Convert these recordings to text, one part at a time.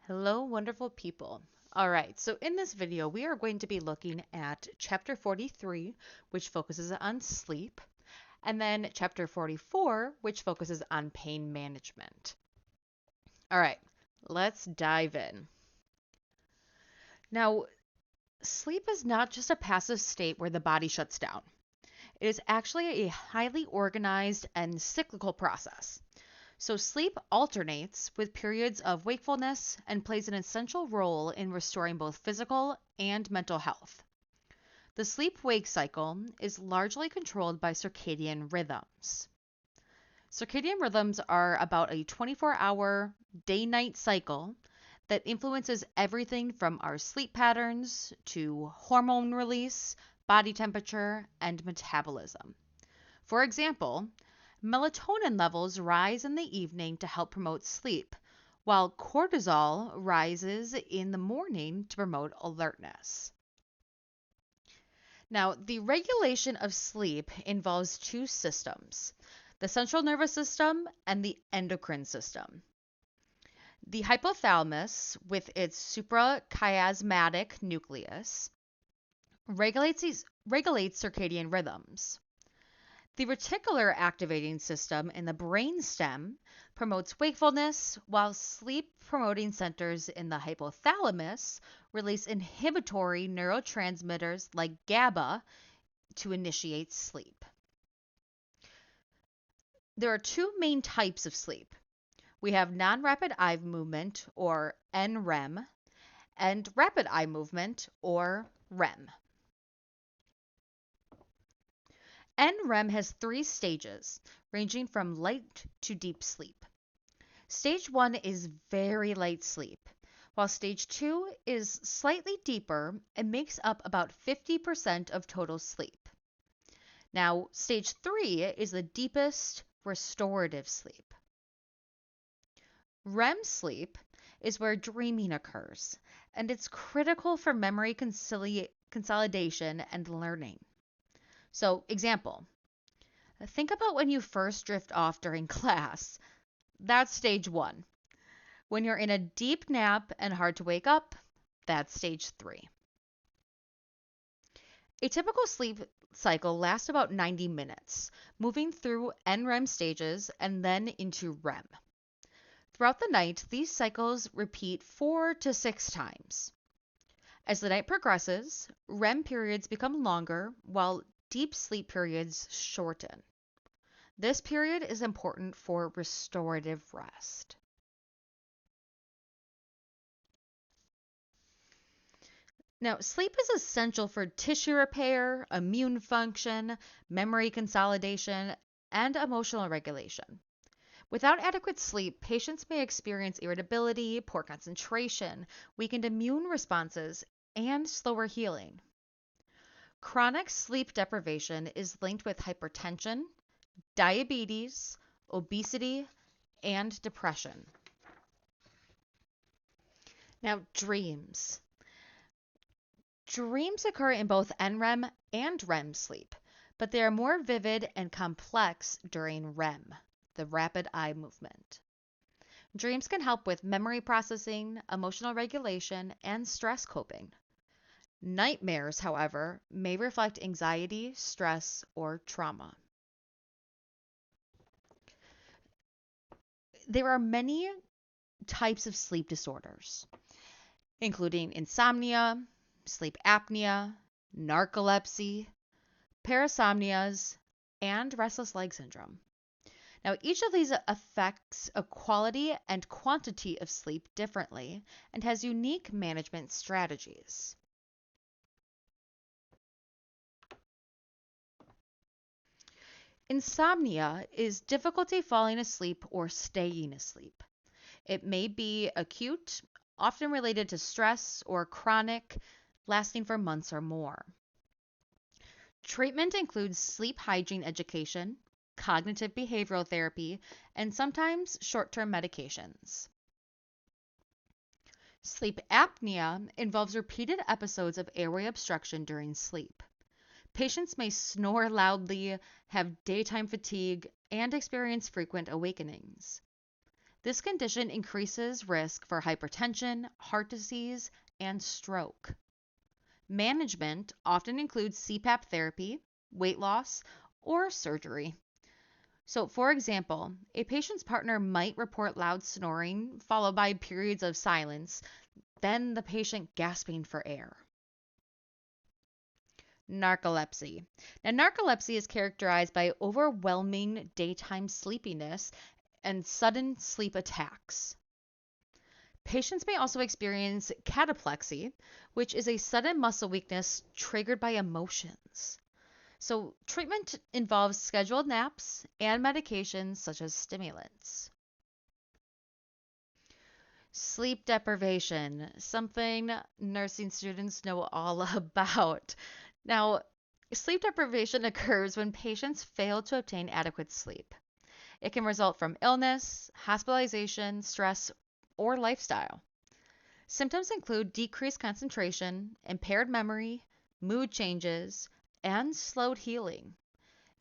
Hello, wonderful people. All right, so in this video, we are going to be looking at chapter 43, which focuses on sleep, and then chapter 44, which focuses on pain management. All right, let's dive in. Now, sleep is not just a passive state where the body shuts down. It is actually a highly organized and cyclical process. So, sleep alternates with periods of wakefulness and plays an essential role in restoring both physical and mental health. The sleep wake cycle is largely controlled by circadian rhythms. Circadian rhythms are about a 24-hour day night cycle that influences everything from our sleep patterns to hormone release, body temperature, and metabolism. For example, melatonin levels rise in the evening to help promote sleep, while cortisol rises in the morning to promote alertness. Now, the regulation of sleep involves two systems: the central nervous system and the endocrine system. The hypothalamus, with its suprachiasmatic nucleus, regulates circadian rhythms. The reticular activating system in the brainstem promotes wakefulness, while sleep promoting centers in the hypothalamus release inhibitory neurotransmitters like GABA to initiate sleep. There are two main types of sleep. We have non rapid eye movement, or NREM, and rapid eye movement, or REM. NREM has three stages, ranging from light to deep sleep. Stage 1 is very light sleep, while stage 2 is slightly deeper and makes up about 50% of total sleep. Now, stage 3 is the deepest restorative sleep. REM sleep is where dreaming occurs, and it's critical for memory consolidation and learning. So, example, think about when you first drift off during class. That's stage 1. When you're in a deep nap and hard to wake up, that's stage 3. A typical sleep cycle lasts about 90 minutes, moving through NREM stages and then into REM. Throughout the night, these cycles repeat 4 to 6 times. As the night progresses, REM periods become longer while deep sleep periods shorten. This period is important for restorative rest. Now, sleep is essential for tissue repair, immune function, memory consolidation, and emotional regulation. Without adequate sleep, patients may experience irritability, poor concentration, weakened immune responses, and slower healing. Chronic sleep deprivation is linked with hypertension, diabetes, obesity, and depression. Now, dreams. Dreams occur in both NREM and REM sleep, but they are more vivid and complex during REM, the rapid eye movement. Dreams can help with memory processing, emotional regulation, and stress coping. Nightmares, however, may reflect anxiety, stress, or trauma. There are many types of sleep disorders, including insomnia, sleep apnea, narcolepsy, parasomnias, and restless leg syndrome. Now, each of these affects a quality and quantity of sleep differently and has unique management strategies. Insomnia is difficulty falling asleep or staying asleep. It may be acute, often related to stress, or chronic, lasting for months or more. Treatment includes sleep hygiene education, cognitive behavioral therapy, and sometimes short term medications. Sleep apnea involves repeated episodes of airway obstruction during sleep. Patients may snore loudly, have daytime fatigue, and experience frequent awakenings. This condition increases risk for hypertension, heart disease, and stroke. Management often includes CPAP therapy, weight loss, or surgery. So, for example, a patient's partner might report loud snoring followed by periods of silence, then the patient gasping for air. Narcolepsy. Now, narcolepsy is characterized by overwhelming daytime sleepiness and sudden sleep attacks. Patients may also experience cataplexy, which is a sudden muscle weakness triggered by emotions. So, treatment involves scheduled naps and medications such as stimulants. Sleep deprivation, something nursing students know all about. Now, sleep deprivation occurs when patients fail to obtain adequate sleep. It can result from illness, hospitalization, stress, or lifestyle. Symptoms include decreased concentration, impaired memory, mood changes, and slowed healing.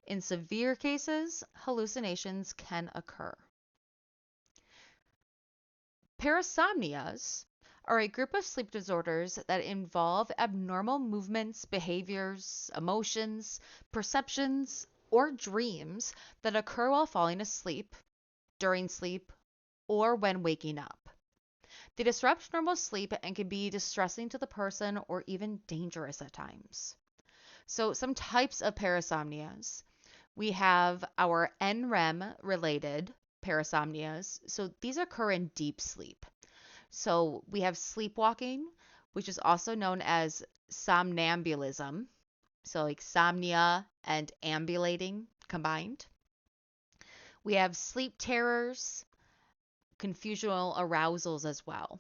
In severe cases, hallucinations can occur. Parasomnias are a group of sleep disorders that involve abnormal movements, behaviors, emotions, perceptions, or dreams that occur while falling asleep, during sleep, or when waking up. They disrupt normal sleep and can be distressing to the person or even dangerous at times. So, some types of parasomnias. We have our NREM related parasomnias. So, these occur in deep sleep. So, we have sleepwalking, which is also known as somnambulism. So, like somnia and ambulating combined. We have sleep terrors, confusional arousals as well.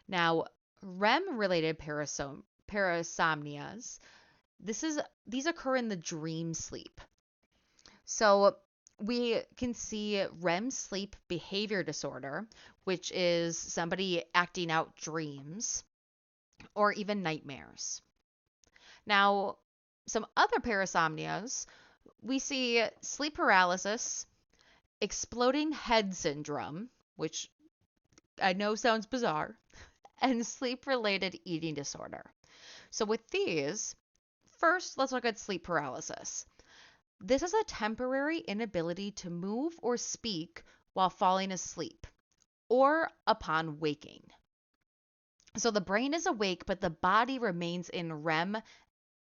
Now, REM related parasomnias, these occur in the dream sleep. So we can see REM sleep behavior disorder, which is somebody acting out dreams or even nightmares. Now, some other parasomnias, we see sleep paralysis, exploding head syndrome, which I know sounds bizarre, and sleep related eating disorder. So, with these, first, let's look at sleep paralysis. This is a temporary inability to move or speak while falling asleep or upon waking. So, the brain is awake, but the body remains in REM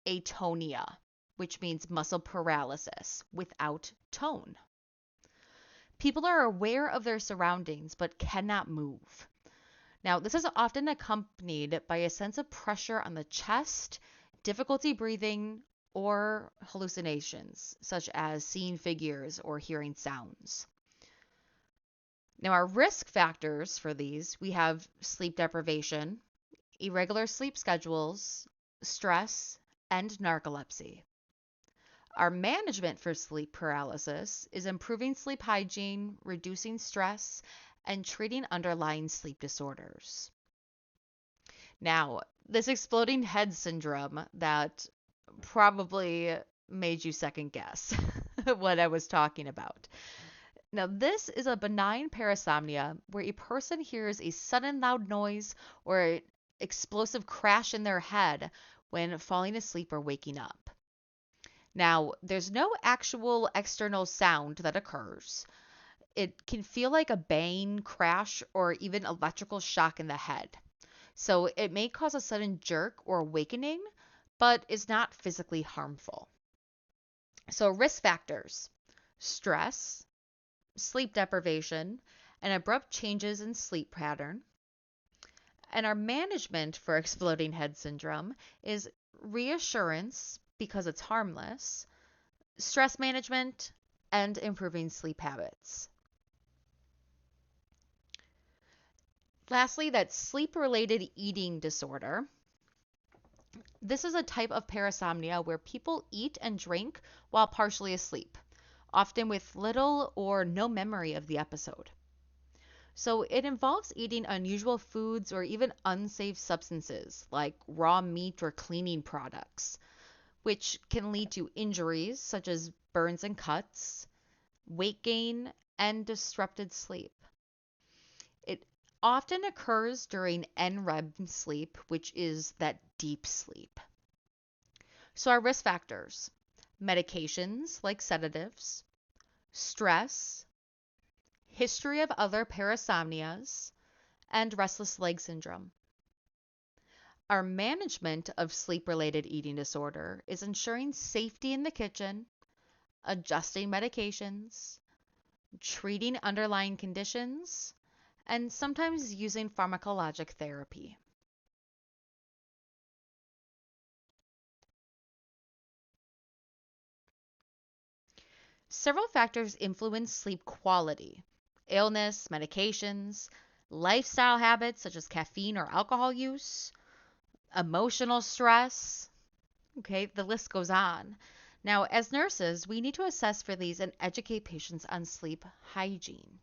atonia, which means muscle paralysis without tone. People are aware of their surroundings but cannot move. Now, this is often accompanied by a sense of pressure on the chest, difficulty breathing, or hallucinations, such as seeing figures or hearing sounds. Now, our risk factors for these, we have sleep deprivation, irregular sleep schedules, stress, and narcolepsy. Our management for sleep paralysis is improving sleep hygiene, reducing stress, and treating underlying sleep disorders. Now, this exploding head syndrome that probably made you second guess what I was talking about. Now, this is a benign parasomnia where a person hears a sudden loud noise or an explosive crash in their head when falling asleep or waking up. Now, there's no actual external sound that occurs. It can feel like a bang, crash, or even electrical shock in the head. So it may cause a sudden jerk or awakening, but is not physically harmful. So, risk factors: stress, sleep deprivation, and abrupt changes in sleep pattern. And our management for exploding head syndrome is reassurance because it's harmless, stress management, and improving sleep habits. Lastly, that sleep-related eating disorder. This is a type of parasomnia where people eat and drink while partially asleep, often with little or no memory of the episode. So it involves eating unusual foods or even unsafe substances like raw meat or cleaning products, which can lead to injuries such as burns and cuts, weight gain, and disrupted sleep. often occurs during NREM sleep, which is that deep sleep. So, our risk factors: medications like sedatives, stress, history of other parasomnias, and restless leg syndrome. Our management of sleep related eating disorder is ensuring safety in the kitchen, adjusting medications, treating underlying conditions, and sometimes using pharmacologic therapy. Several factors influence sleep quality: illness, medications, lifestyle habits such as caffeine or alcohol use, emotional stress. Okay, the list goes on. Now, as nurses, we need to assess for these and educate patients on sleep hygiene.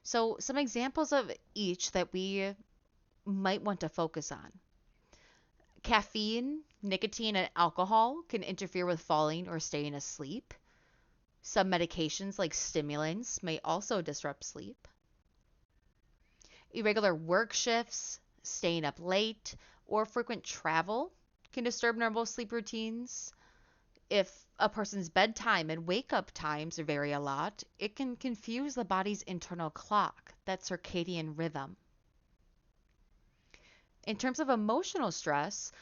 So, some examples of each that we might want to focus on: caffeine, nicotine, and alcohol can interfere with falling or staying asleep. Some medications, like stimulants, may also disrupt sleep. Irregular work shifts, staying up late, or frequent travel can disturb normal sleep routines. If a person's bedtime and wake up times vary a lot, it can confuse the body's internal clock, that circadian rhythm. In terms of emotional stress,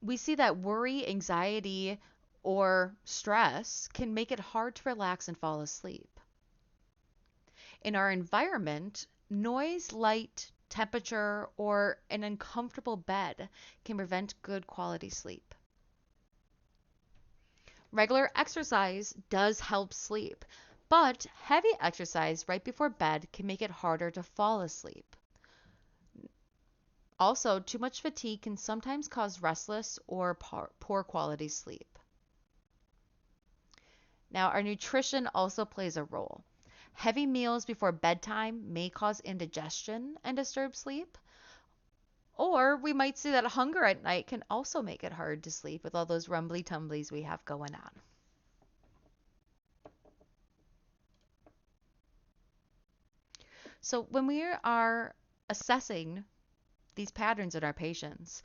we see that worry, anxiety, or stress can make it hard to relax and fall asleep. In our environment, noise, light, temperature, or an uncomfortable bed can prevent good quality sleep. Regular exercise does help sleep, but heavy exercise right before bed can make it harder to fall asleep. Also, too much fatigue can sometimes cause restless or poor quality sleep. Now, our nutrition also plays a role. Heavy meals before bedtime may cause indigestion and disturb sleep. Or we might see that hunger at night can also make it hard to sleep with all those rumbly tumblies we have going on. So, when we are assessing these patterns in our patients,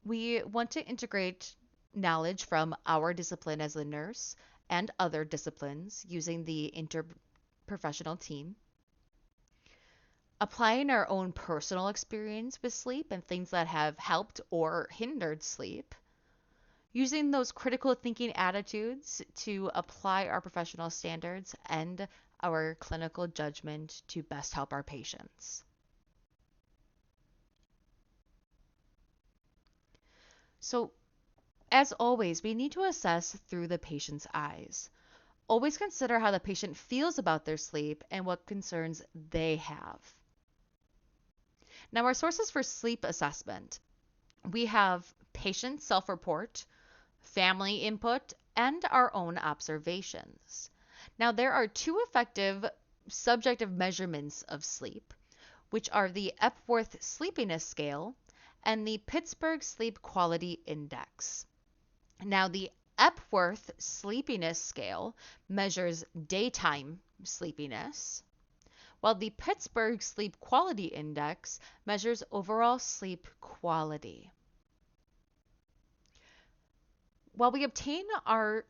we want to integrate knowledge from our discipline as a nurse and other disciplines using the interprofessional team, applying our own personal experience with sleep and things that have helped or hindered sleep, using those critical thinking attitudes to apply our professional standards and our clinical judgment to best help our patients. So, as always, we need to assess through the patient's eyes. Always consider how the patient feels about their sleep and what concerns they have. Now, our sources for sleep assessment: we have patient self report, family input, and our own observations. Now, there are two effective subjective measurements of sleep, which are the Epworth Sleepiness Scale and the Pittsburgh Sleep Quality Index. Now, the Epworth Sleepiness Scale measures daytime sleepiness, while the Pittsburgh Sleep Quality Index measures overall sleep quality. While we obtain our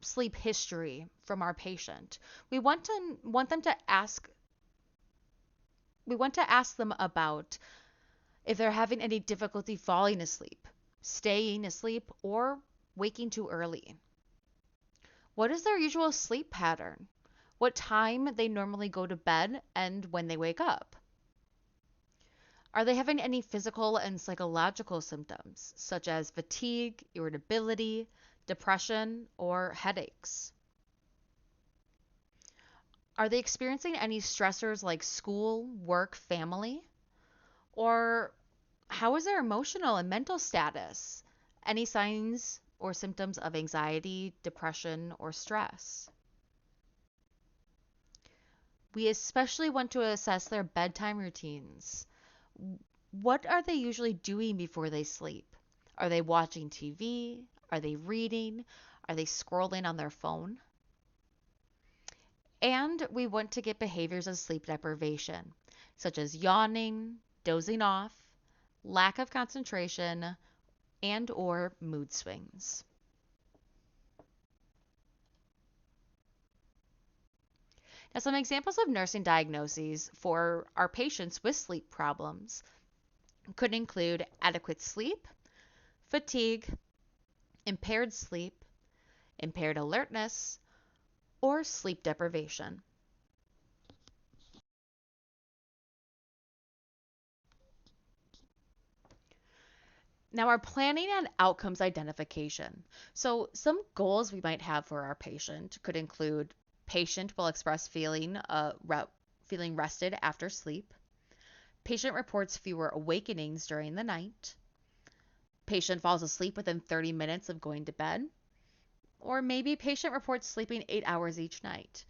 sleep history from our patient, we want to ask them about if they're having any difficulty falling asleep, staying asleep, or waking too early. What is their usual sleep pattern? What time they normally go to bed and when they wake up? Are they having any physical and psychological symptoms, such as fatigue, irritability, depression, or headaches? Are they experiencing any stressors like school, work, family? Or how is their emotional and mental status? Any signs or symptoms of anxiety, depression, or stress? We especially want to assess their bedtime routines. What are they usually doing before they sleep? Are they watching TV? Are they reading? Are they scrolling on their phone? And we want to get behaviors of sleep deprivation. such as yawning, dozing off, lack of concentration, and or mood swings. Now, some examples of nursing diagnoses for our patients with sleep problems could include adequate sleep, fatigue, impaired sleep, impaired alertness, or sleep deprivation. Now, our planning and outcomes identification. So, some goals we might have for our patient could include patient will express feeling rested after sleep. Patient reports fewer awakenings during the night. Patient falls asleep within 30 minutes of going to bed. Or maybe patient reports sleeping 8 hours each night.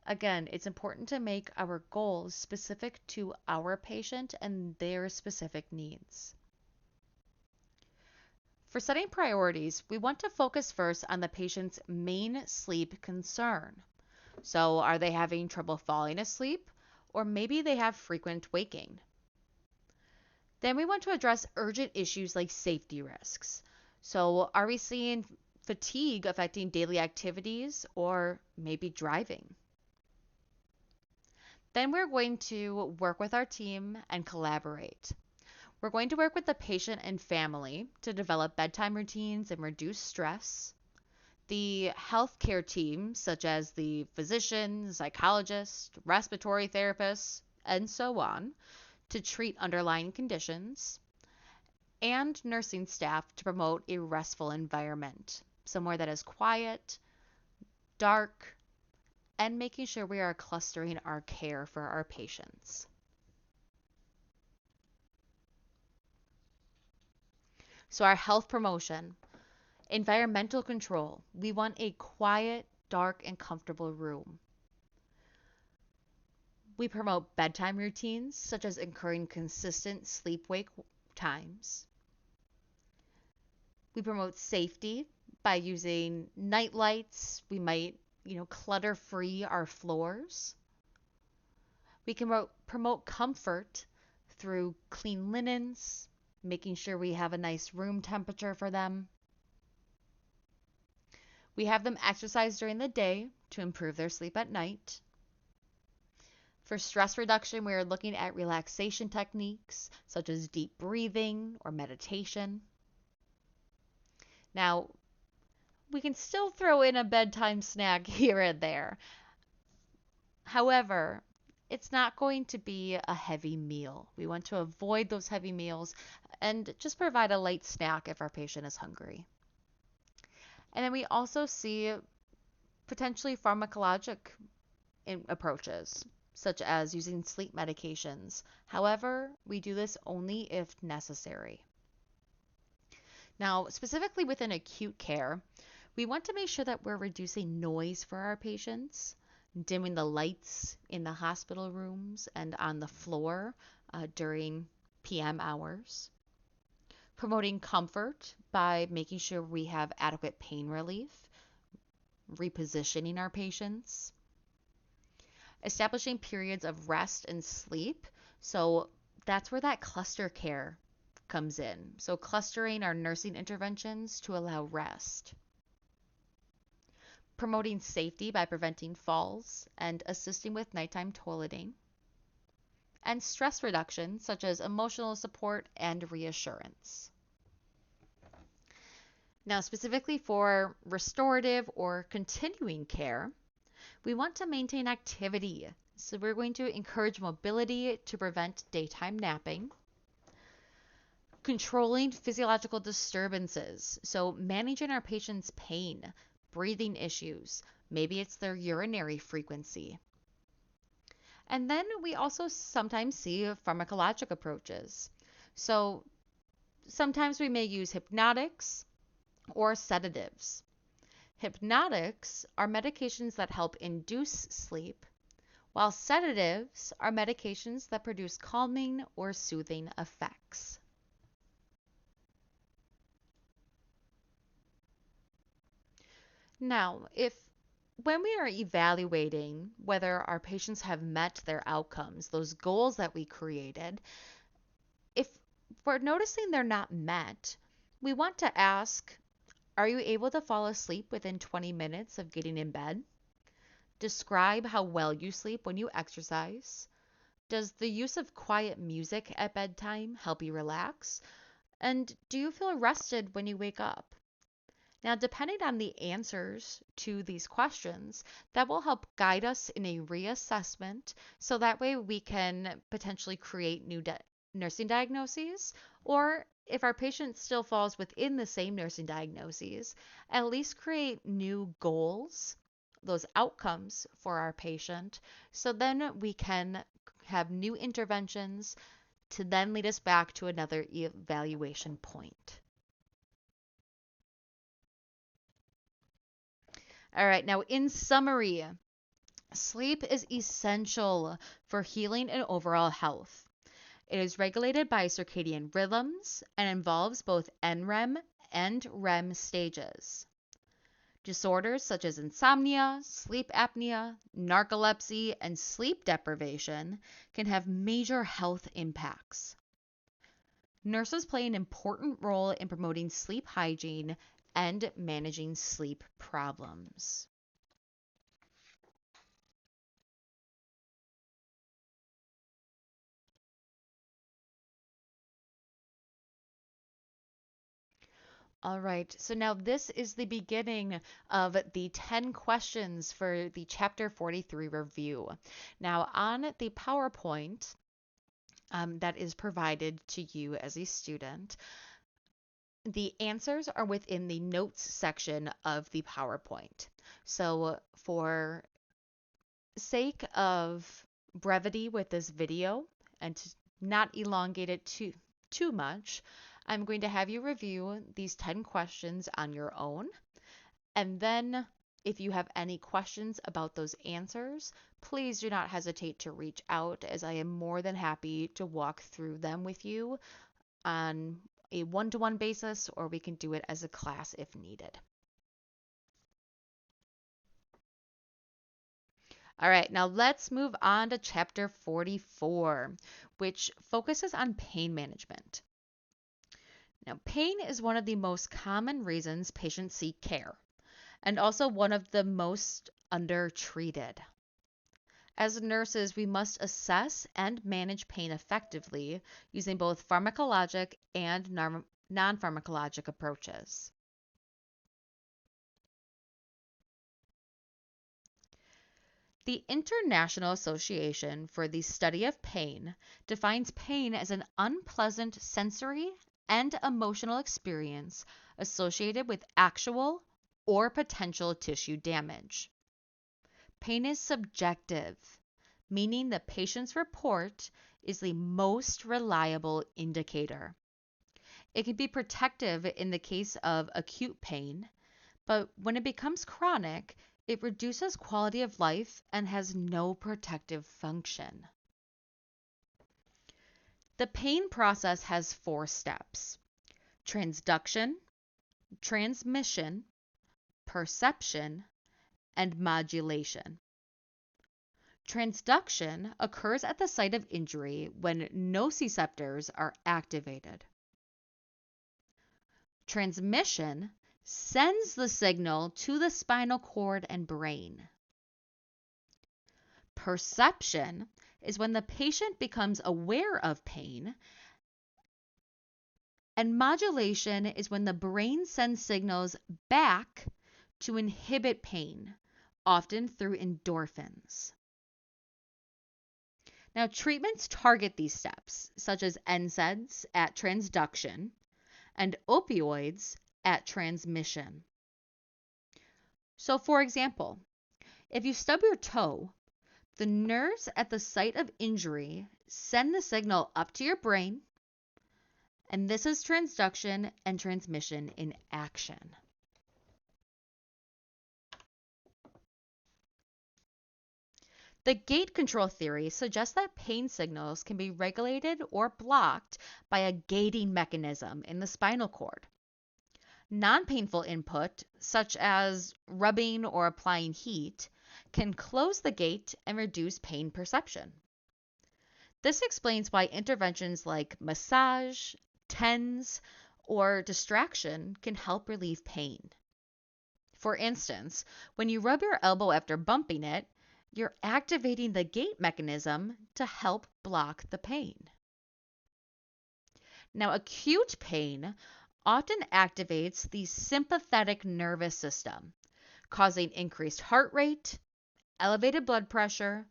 Again, it's important to make our goals specific to our patient and their specific needs. For setting priorities, we want to focus first on the patient's main sleep concern. So, are they having trouble falling asleep? Or maybe they have frequent waking. Then we want to address urgent issues like safety risks. So, are we seeing fatigue affecting daily activities or maybe driving? Then we're going to work with our team and collaborate. We're going to work with the patient and family to develop bedtime routines and reduce stress. The healthcare team, such as the physician, psychologist, respiratory therapists, and so on, to treat underlying conditions. And nursing staff to promote a restful environment, somewhere that is quiet, dark, and making sure we are clustering our care for our patients. So, our health promotion, environmental control. We want a quiet, dark, and comfortable room. We promote bedtime routines, such as encouraging consistent sleep wake times. We promote safety by using night lights. We might, clutter free our floors. We can promote comfort through clean linens, making sure we have a nice room temperature for them. We have them exercise during the day to improve their sleep at night. For stress reduction, we are looking at relaxation techniques such as deep breathing or meditation. Now, we can still throw in a bedtime snack here and there. However, it's not going to be a heavy meal. We want to avoid those heavy meals and just provide a light snack if our patient is hungry. And then we also see potentially pharmacologic approaches, such as using sleep medications. However, we do this only if necessary. Now, specifically within acute care, we want to make sure that we're reducing noise for our patients, dimming the lights in the hospital rooms and on the floor during PM hours, promoting comfort by making sure we have adequate pain relief, repositioning our patients, establishing periods of rest and sleep. So that's where that cluster care comes in. So clustering our nursing interventions to allow rest. Promoting safety by preventing falls and assisting with nighttime toileting. And stress reduction, such as emotional support and reassurance. Now, specifically for restorative or continuing care, we want to maintain activity. So we're going to encourage mobility to prevent daytime napping. Controlling physiological disturbances. So managing our patient's pain, breathing issues. Maybe it's their urinary frequency. And then we also sometimes see pharmacologic approaches. So sometimes we may use hypnotics or sedatives. Hypnotics are medications that help induce sleep, while sedatives are medications that produce calming or soothing effects. Now, if when we are evaluating whether our patients have met their outcomes, those goals that we created, if we're noticing they're not met, we want to ask, are you able to fall asleep within 20 minutes of getting in bed? Describe how well you sleep when you exercise. Does the use of quiet music at bedtime help you relax? And do you feel rested when you wake up? Now, depending on the answers to these questions, that will help guide us in a reassessment so that way we can potentially create new nursing diagnoses, or if our patient still falls within the same nursing diagnoses, at least create new goals, those outcomes for our patient, so then we can have new interventions to then lead us back to another evaluation point. All right, now in summary, sleep is essential for healing and overall health. It is regulated by circadian rhythms and involves both NREM and REM stages. Disorders such as insomnia, sleep apnea, narcolepsy, and sleep deprivation can have major health impacts. Nurses play an important role in promoting sleep hygiene and managing sleep problems. All right, so now this is the beginning of the 10 questions for the Chapter 43 review. Now, on the PowerPoint that is provided to you as a student, the answers are within the notes section of the PowerPoint. So, for sake of brevity with this video and to not elongate it too much, I'm going to have you review these 10 questions on your own. And then if you have any questions about those answers, please do not hesitate to reach out, as I am more than happy to walk through them with you on a one-to-one basis, or we can do it as a class if needed. All right, now let's move on to Chapter 44, which focuses on pain management. Now, pain is one of the most common reasons patients seek care, and also one of the most undertreated. As nurses, we must assess and manage pain effectively using both pharmacologic and non-pharmacologic approaches. The International Association for the Study of Pain defines pain as an unpleasant sensory and emotional experience associated with actual or potential tissue damage. Pain is subjective, meaning the patient's report is the most reliable indicator. It can be protective in the case of acute pain, but when it becomes chronic, it reduces quality of life and has no protective function. The pain process has 4 steps: transduction, transmission, perception, and modulation. Transduction occurs at the site of injury when nociceptors are activated. Transmission sends the signal to the spinal cord and brain. Perception is when the patient becomes aware of pain, and modulation is when the brain sends signals back to inhibit pain, often through endorphins. Now, treatments target these steps, such as NSAIDs at transduction and opioids at transmission. So, for example, if you stub your toe, the nerves at the site of injury send the signal up to your brain, and this is transduction and transmission in action. The gate control theory suggests that pain signals can be regulated or blocked by a gating mechanism in the spinal cord. Non-painful input, such as rubbing or applying heat, can close the gate and reduce pain perception. This explains why interventions like massage, TENS, or distraction can help relieve pain. For instance, when you rub your elbow after bumping it, you're activating the gate mechanism to help block the pain. Now, acute pain often activates the sympathetic nervous system, causing increased heart rate, elevated blood pressure,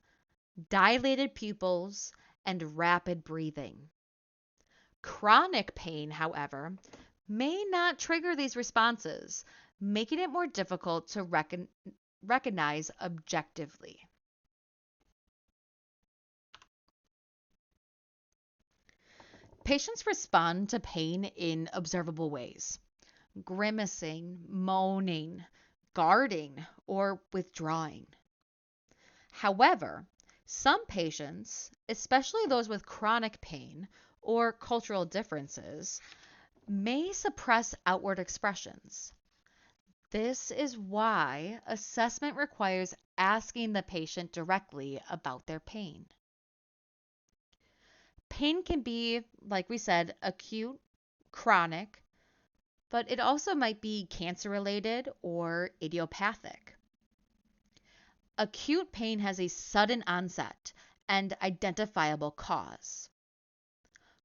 dilated pupils, and rapid breathing. Chronic pain, however, may not trigger these responses, making it more difficult to recognize objectively. Patients respond to pain in observable ways: grimacing, moaning, guarding, or withdrawing. However, some patients, especially those with chronic pain or cultural differences, may suppress outward expressions. This is why assessment requires asking the patient directly about their pain. Pain can be, like we said, acute, chronic, but it also might be cancer related or idiopathic. Acute pain has a sudden onset and identifiable cause.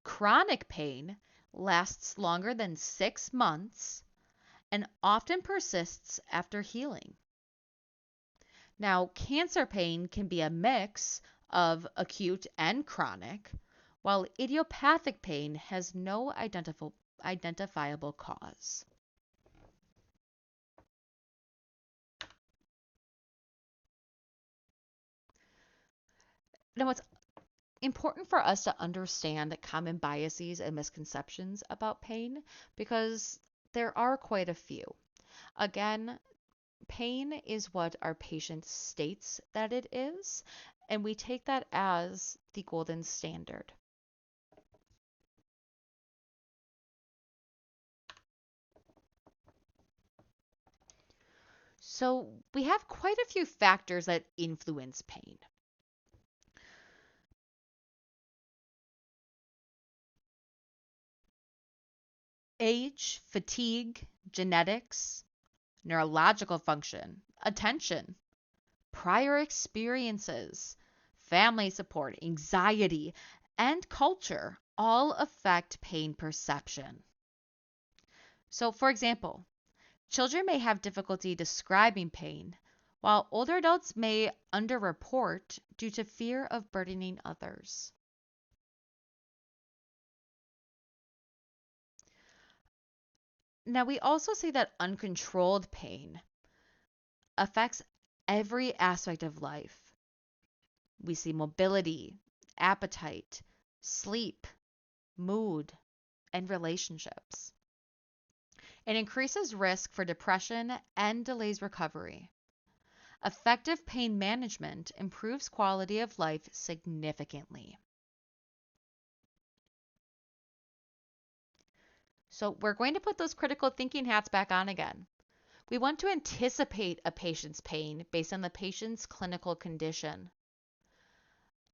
Chronic pain lasts longer than 6 months and often persists after healing. Now, cancer pain can be a mix of acute and chronic, while idiopathic pain has no identifiable cause. Now, it's important for us to understand common biases and misconceptions about pain because there are quite a few. Again, pain is what our patient states that it is, and we take that as the golden standard. So, we have quite a few factors that influence pain. Age, fatigue, genetics, neurological function, attention, prior experiences, family support, anxiety, and culture all affect pain perception. So, for example, children may have difficulty describing pain, while older adults may underreport due to fear of burdening others. Now, we also see that uncontrolled pain affects every aspect of life. We see mobility, appetite, sleep, mood, and relationships. It increases risk for depression and delays recovery. Effective pain management improves quality of life significantly. So, we're going to put those critical thinking hats back on again. We want to anticipate a patient's pain based on the patient's clinical condition.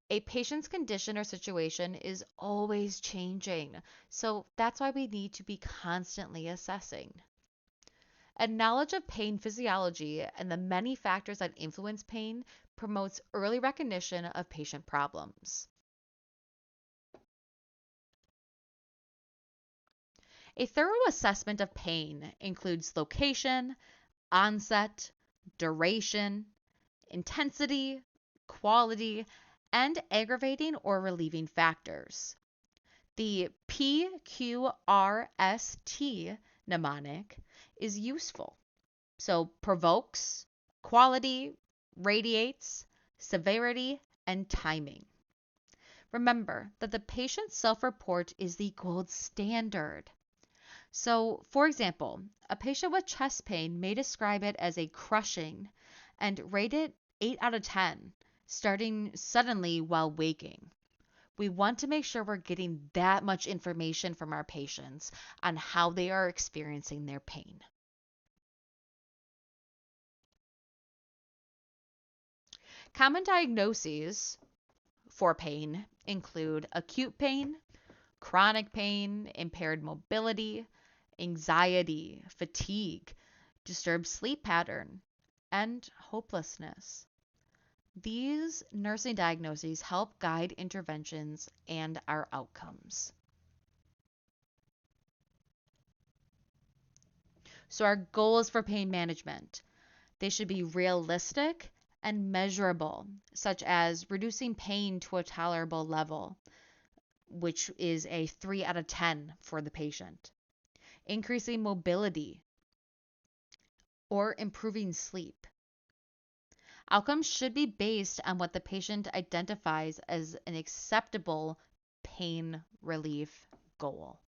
A patient's condition or situation is always changing, so that's why we need to be constantly assessing. And knowledge of pain physiology and the many factors that influence pain promotes early recognition of patient problems. A thorough assessment of pain includes location, onset, duration, intensity, quality, and aggravating or relieving factors. The PQRST mnemonic is useful. So, provokes, quality, radiates, severity, and timing. Remember that the patient's self report is the gold standard. So, for example, a patient with chest pain may describe it as a crushing and rate it 8 out of 10, starting suddenly while waking, We want to make sure we're getting that much information from our patients on how they are experiencing their pain. Common diagnoses for pain include acute pain, chronic pain, impaired mobility, anxiety, fatigue, disturbed sleep pattern, and hopelessness. These nursing diagnoses help guide interventions and our outcomes. So, our goals for pain management, they should be realistic and measurable, such as reducing pain to a tolerable level, which is a 3 out of 10 for the patient, increasing mobility, or improving sleep. Outcomes should be based on what the patient identifies as an acceptable pain relief goal.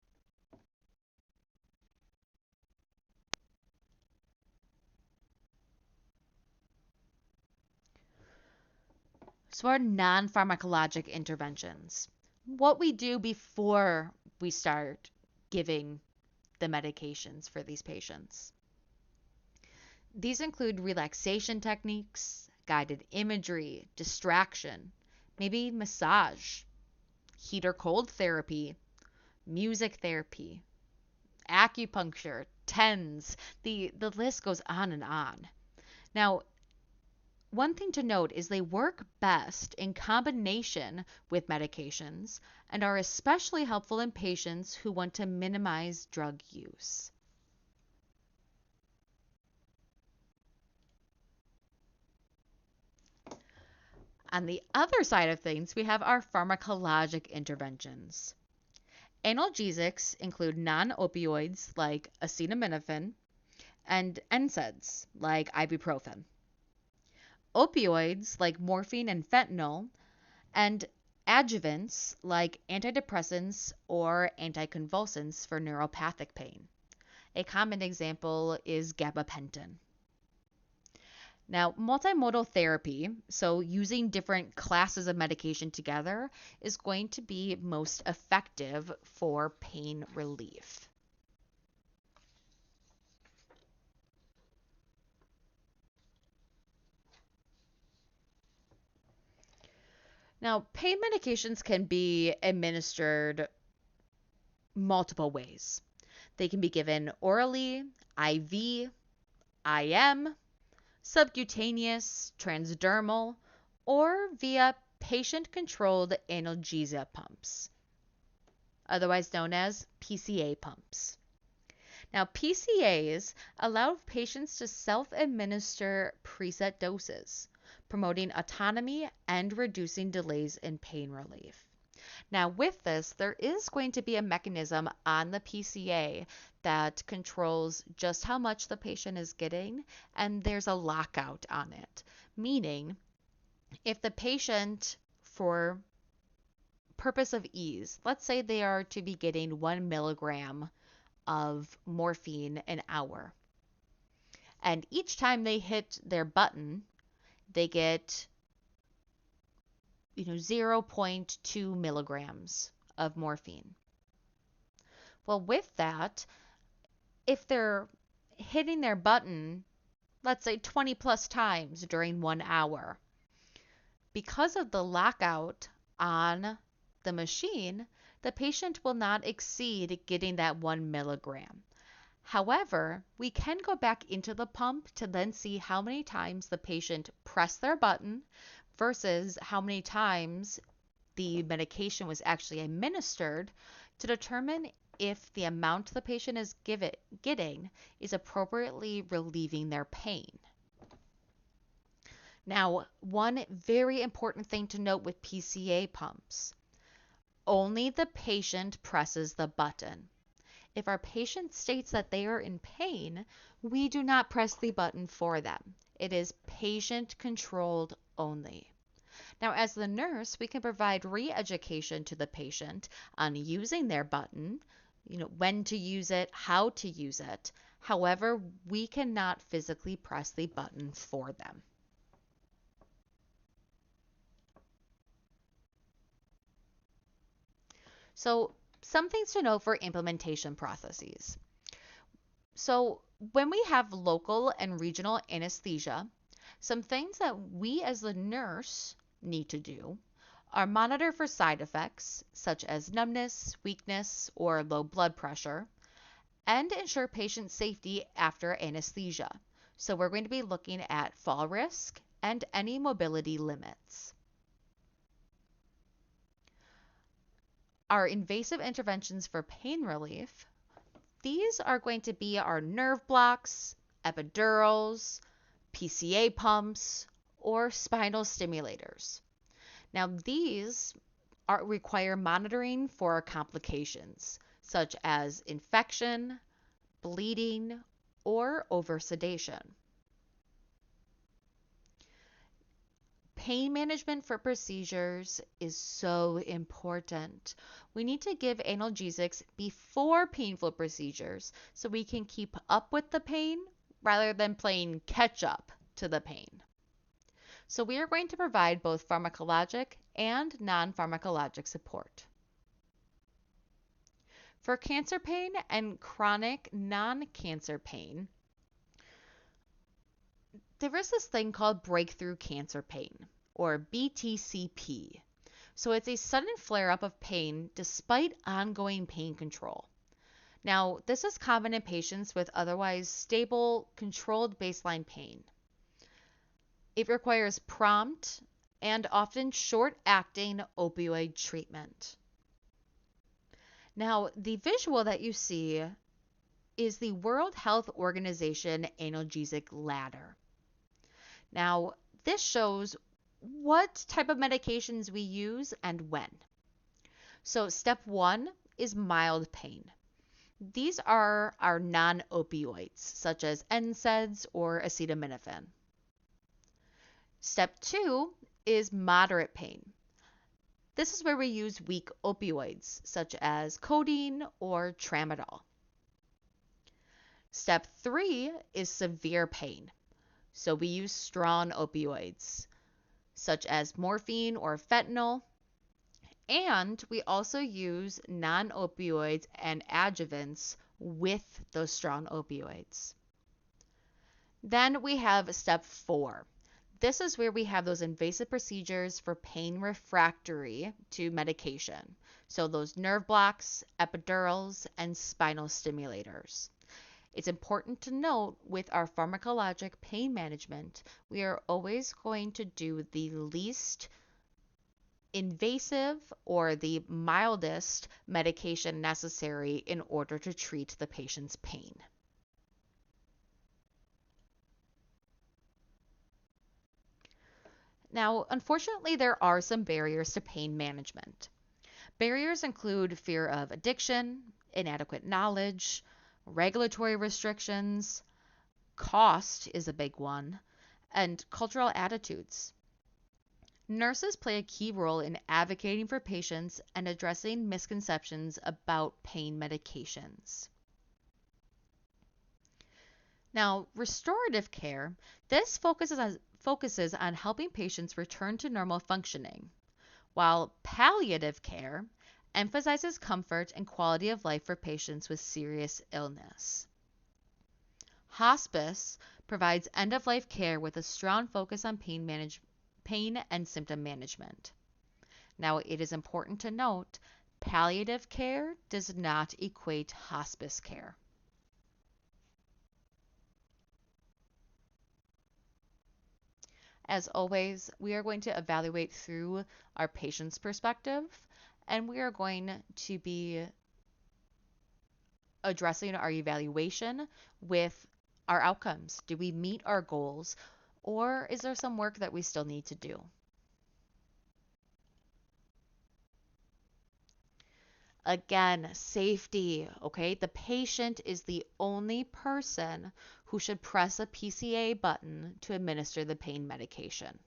So, our non pharmacologic interventions, what we do before we start giving the medications for these patients. These include relaxation techniques, guided imagery, distraction, maybe massage, heat or cold therapy, music therapy, acupuncture, TENS. The list goes on and on. Now, one thing to note is they work best in combination with medications and are especially helpful in patients who want to minimize drug use. On the other side of things, we have our pharmacologic interventions. Analgesics include non-opioids like acetaminophen and NSAIDs like ibuprofen. Opioids like morphine and fentanyl, and adjuvants like antidepressants or anticonvulsants for neuropathic pain. A common example is gabapentin. Now, multimodal therapy, so using different classes of medication together, is going to be most effective for pain relief. Now, pain medications can be administered multiple ways. They can be given orally, IV, IM, subcutaneous, transdermal, or via patient-controlled analgesia pumps, otherwise known as PCA pumps. Now, PCAs allow patients to self-administer preset doses, promoting autonomy and reducing delays in pain relief. Now, with this, there is going to be a mechanism on the PCA that controls just how much the patient is getting, and there's a lockout on it. Meaning, if the patient, for purpose of ease, let's say they are to be getting 1 milligram of morphine an hour, and each time they hit their button, they get 0.2 milligrams of morphine. Well, with that, if they're hitting their button, let's say 20 plus times during 1 hour, because of the lockout on the machine, the patient will not exceed getting that 1 milligram. However, we can go back into the pump to then see how many times the patient pressed their button versus how many times the medication was actually administered to determine if the amount the patient is getting is appropriately relieving their pain. Now, one very important thing to note with PCA pumps, only the patient presses the button. If our patient states that they are in pain, we do not press the button for them. It is patient controlled only. Now, as the nurse, we can provide re-education to the patient on using their button, when to use it, how to use it. However, we cannot physically press the button for them. So, some things to know for implementation processes. So, when we have local and regional anesthesia, some things that we as the nurse need to do are monitor for side effects such as numbness, weakness, or low blood pressure, and ensure patient safety after anesthesia. So, we're going to be looking at fall risk and any mobility limits. Our invasive interventions for pain relief, these are going to be our nerve blocks, epidurals, PCA pumps, or spinal stimulators. Now, require monitoring for complications such as infection, bleeding, or oversedation. Pain management for procedures is so important. We need to give analgesics before painful procedures so we can keep up with the pain rather than playing catch up to the pain. So we are going to provide both pharmacologic and non-pharmacologic support. For cancer pain and chronic non-cancer pain, there is this thing called breakthrough cancer pain, or BTCP. So it's a sudden flare up of pain despite ongoing pain control. Now, this is common in patients with otherwise stable, controlled baseline pain. It requires prompt and often short acting opioid treatment. Now, the visual that you see is the World Health Organization analgesic ladder. Now, this shows what type of medications we use and when. So, step 1 is mild pain. These are our non-opioids, such as NSAIDs or acetaminophen. Step 2 is moderate pain. This is where we use weak opioids, such as codeine or tramadol. Step 3 is severe pain. So we use strong opioids, such as morphine or fentanyl. And we also use non-opioids and adjuvants with those strong opioids. Then we have step 4. This is where we have those invasive procedures for pain refractory to medication. So those nerve blocks, epidurals, and spinal stimulators. It's important to note with our pharmacologic pain management, we are always going to do the least invasive or the mildest medication necessary in order to treat the patient's pain. Now, unfortunately, there are some barriers to pain management. Barriers include fear of addiction, inadequate knowledge, regulatory restrictions, cost is a big one, and cultural attitudes. Nurses play a key role in advocating for patients and addressing misconceptions about pain medications. Now, restorative care, this focuses on helping patients return to normal functioning, while palliative care emphasizes comfort and quality of life for patients with serious illness. Hospice provides end-of-life care with a strong focus on pain and symptom management. Now, it is important to note, palliative care does not equate hospice care. As always, we are going to evaluate through our patient's perspective, and we are going to be addressing our evaluation with our outcomes. Do we meet our goals, or is there some work that we still need to do? Again, safety, okay? The patient is the only person who should press a PCA button to administer the pain medication.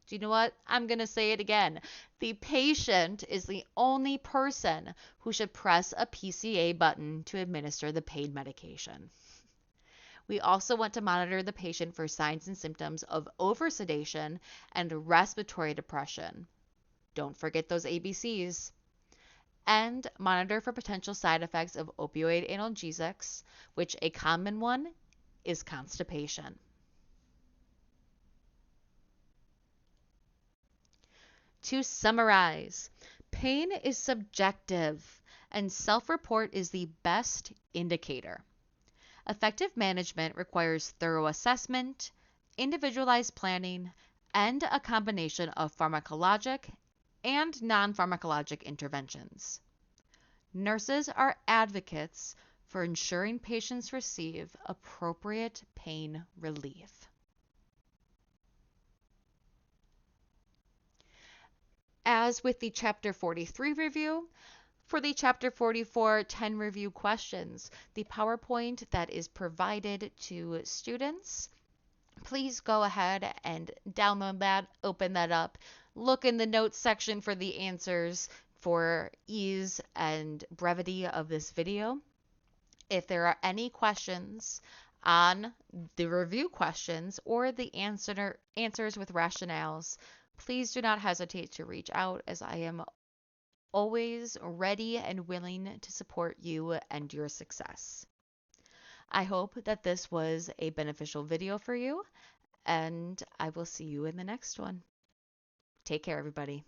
Do you know what? I'm going to say it again. The patient is the only person who should press a PCA button to administer the pain medication. We also want to monitor the patient for signs and symptoms of oversedation and respiratory depression. Don't forget those ABCs. and monitor for potential side effects of opioid analgesics, which a common one is constipation. To summarize, pain is subjective and self-report is the best indicator. Effective management requires thorough assessment, individualized planning, and a combination of pharmacologic and non-pharmacologic interventions. Nurses are advocates for ensuring patients receive appropriate pain relief. As with the Chapter 43 review, for the Chapter 44 10 review questions, the PowerPoint that is provided to students, please go ahead and download that, open that up, look in the notes section for the answers for ease and brevity of this video. If there are any questions on the review questions or the answers with rationales, please do not hesitate to reach out, as I am always ready and willing to support you and your success. I hope that this was a beneficial video for you, and I will see you in the next one. Take care, everybody.